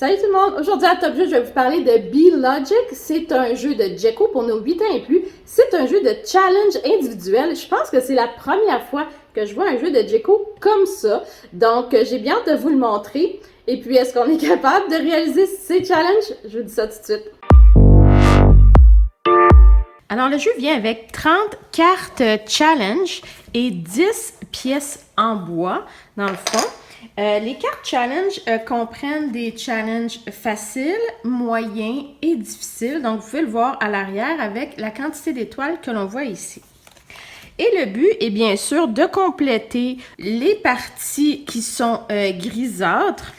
Salut tout le monde! Aujourd'hui à Top Jeu, je vais vous parler de B-Logic. C'est un jeu de Djeko pour nos 8 ans et plus. C'est un jeu de challenge individuel. Je pense que c'est la première fois que je vois un jeu de Djeko comme ça. Donc, j'ai bien hâte de vous le montrer. Et puis, est-ce qu'on est capable de réaliser ces challenges? Je vous dis ça tout de suite. Alors, le jeu vient avec 30 cartes challenge et 10 pièces en bois, dans le fond. Les cartes challenge comprennent des challenges faciles, moyens et difficiles. Donc, vous pouvez le voir à l'arrière avec la quantité d'étoiles que l'on voit ici. Et le but est bien sûr de compléter les parties qui sont grisâtres.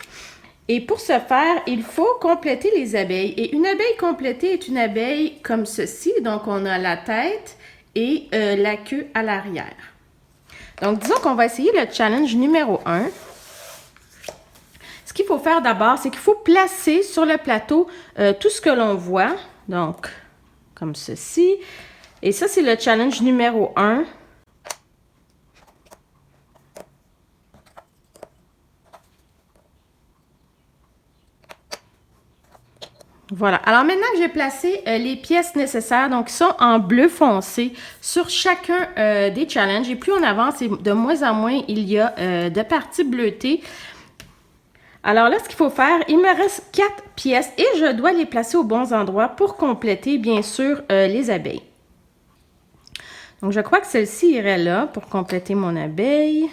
Et pour ce faire, il faut compléter les abeilles. Et une abeille complétée est une abeille comme ceci. Donc, on a la tête et la queue à l'arrière. Donc, disons qu'on va essayer le challenge numéro 1. Ce qu'il faut faire d'abord, c'est qu'il faut placer sur le plateau tout ce que l'on voit. Donc, comme ceci. Et ça, c'est le challenge numéro 1. Voilà. Alors maintenant que j'ai placé les pièces nécessaires, donc qui sont en bleu foncé sur chacun des challenges, et plus on avance, et de moins en moins il y a de parties bleutées. Alors là, ce qu'il faut faire, il me reste 4 pièces et je dois les placer aux bons endroits pour compléter, bien sûr, les abeilles. Donc, je crois que celle-ci irait là pour compléter mon abeille.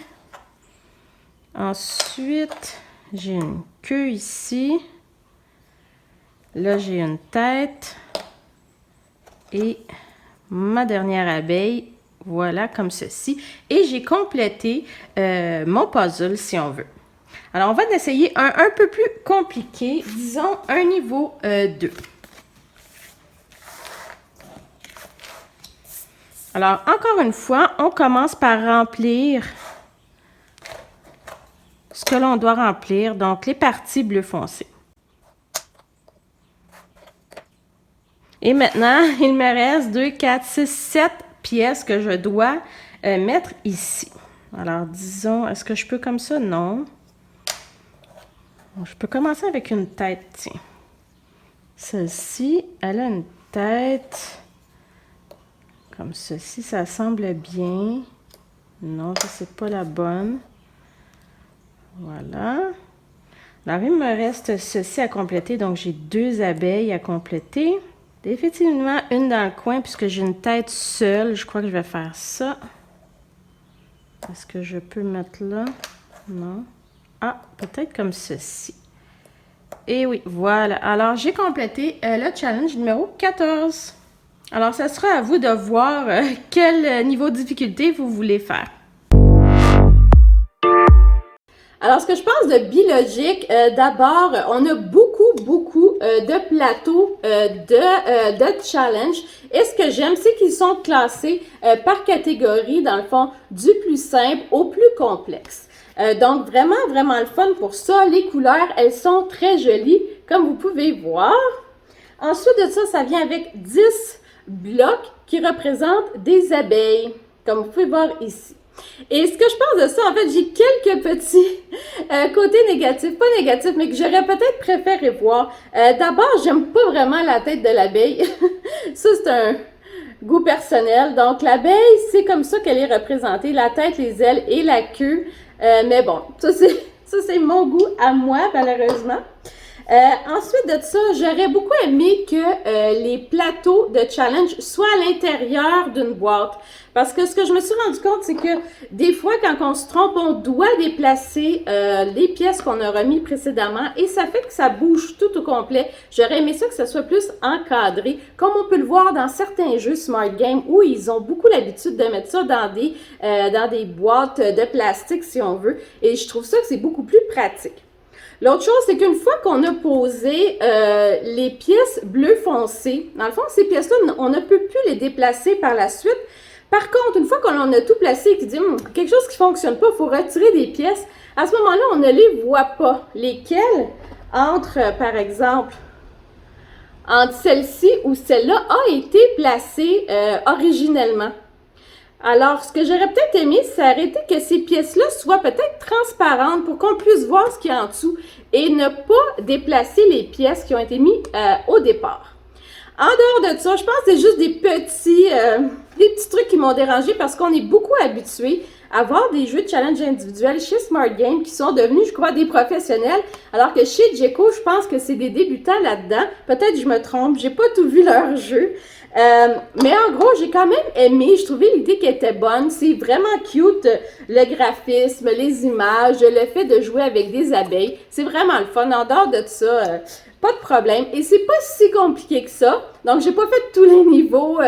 Ensuite, j'ai une queue ici. Là, j'ai une tête. Et ma dernière abeille, voilà, comme ceci. Et j'ai complété mon puzzle, si on veut. Alors, on va essayer un peu plus compliqué, disons un niveau 2. Alors, encore une fois, on commence par remplir ce que l'on doit remplir, donc les parties bleu foncé. Et maintenant, il me reste 2, 4, 6, 7 pièces que je dois mettre ici. Alors, disons, est-ce que je peux comme ça? Non. Je peux commencer avec une tête, tiens. Celle-ci, elle a une tête comme ceci, ça semble bien. Non, ça, c'est pas la bonne. Voilà. Alors, il me reste ceci à compléter, donc j'ai 2 abeilles à compléter. Définitivement, une dans le coin, puisque j'ai une tête seule. Je crois que je vais faire ça. Est-ce que je peux mettre là? Non. Ah, peut-être comme ceci. Et oui, voilà. Alors, j'ai complété le challenge numéro 14. Alors, ça sera à vous de voir quel niveau de difficulté vous voulez faire. Alors, ce que je pense de B-Logic, d'abord, on a beaucoup de plateaux de challenge. Et ce que j'aime, c'est qu'ils sont classés par catégorie, dans le fond, du plus simple au plus complexe. Donc, vraiment le fun pour ça. Les couleurs, elles sont très jolies, comme vous pouvez voir. Ensuite de ça, ça vient avec 10 blocs qui représentent des abeilles, comme vous pouvez voir ici. Et ce que je pense de ça, en fait, j'ai quelques petits côtés négatifs, pas négatifs, mais que j'aurais peut-être préféré voir. D'abord, j'aime pas vraiment la tête de l'abeille. Ça, c'est un goût personnel. Donc, l'abeille, c'est comme ça qu'elle est représentée, la tête, les ailes et la queue. Mais bon, ça c'est mon goût à moi, malheureusement. Ensuite de ça, j'aurais beaucoup aimé que les plateaux de challenge soient à l'intérieur d'une boîte. Parce que ce que je me suis rendu compte, c'est que des fois, quand on se trompe, on doit déplacer les pièces qu'on a remis précédemment et ça fait que ça bouge tout au complet. J'aurais aimé ça que ça soit plus encadré, comme on peut le voir dans certains jeux Smart Game où ils ont beaucoup l'habitude de mettre ça dans des boîtes de plastique, si on veut. Et je trouve ça que c'est beaucoup plus pratique. L'autre chose, c'est qu'une fois qu'on a posé les pièces bleu foncé, dans le fond, ces pièces-là, on ne peut plus les déplacer par la suite. Par contre, une fois qu'on en a tout placé et qu'il dit quelque chose qui ne fonctionne pas, il faut retirer des pièces, à ce moment-là, on ne les voit pas. Lesquelles entre, par exemple, entre celle-ci ou celle-là a été placée originellement. Alors, ce que j'aurais peut-être aimé, ça aurait été que ces pièces-là soient peut-être transparentes pour qu'on puisse voir ce qu'il y a en dessous et ne pas déplacer les pièces qui ont été mises au départ. En dehors de ça, je pense que c'est juste des petits trucs qui m'ont dérangé parce qu'on est beaucoup habitué à voir des jeux de challenge individuels chez Smart Game qui sont devenus, je crois, des professionnels, alors que chez Djeco, je pense que c'est des débutants là-dedans. Peut-être que je me trompe, j'ai pas tout vu leur jeu. Mais en gros, j'ai quand même aimé, je trouvais l'idée qui était bonne. C'est vraiment cute, le graphisme, les images, le fait de jouer avec des abeilles. C'est vraiment le fun. En dehors de ça, pas de problème. Et c'est pas si compliqué que ça. Donc, j'ai pas fait tous les niveaux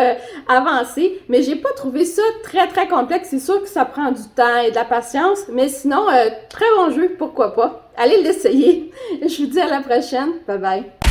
avancés, mais j'ai pas trouvé ça très, très complexe. C'est sûr que ça prend du temps et de la patience, mais sinon, très bon jeu, pourquoi pas. Allez l'essayer. Je vous dis à la prochaine. Bye bye.